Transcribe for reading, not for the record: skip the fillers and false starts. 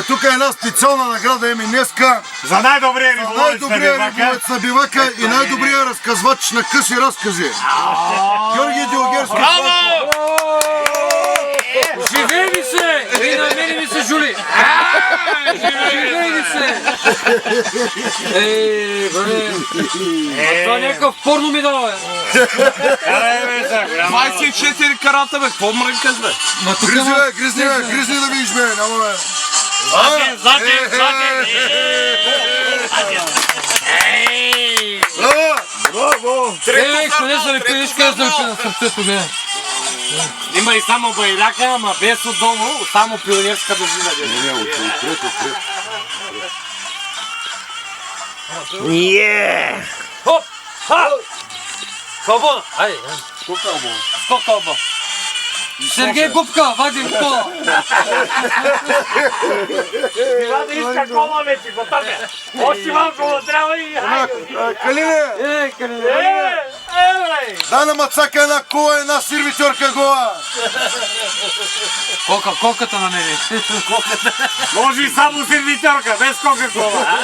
тук е една специална награда имаме днеска. За най-добрия риболовец на бивака и най-добрия разказвач на къси разкази. Георги Дилгерски. Браво! Живей ми се! И на мене ми се жули! Живей ми се! Ей, бе! Това някакъв порно ми дава, бе! 24 карата, бе! Какво мрънкаш, бе? Гризни да видиш, бе! Няма, бе! Златен! Браво! Ей, къде са ли пиеш, къде са ли пи на сърцето, бе? Има и само байрака, ама без отдолу, само пионерска държина. Хоп! Ха! Кълбо! Айде! Сто кълбо! Сергей Губка, вади кола! Трябва да иска кола вече, готов е. Още малко му трябва и... Калине! Ей, къде? Дай на Мацака една кола, една сервитьорка гола! Колката на мене. Може и само сервитьорка, без кока-кола.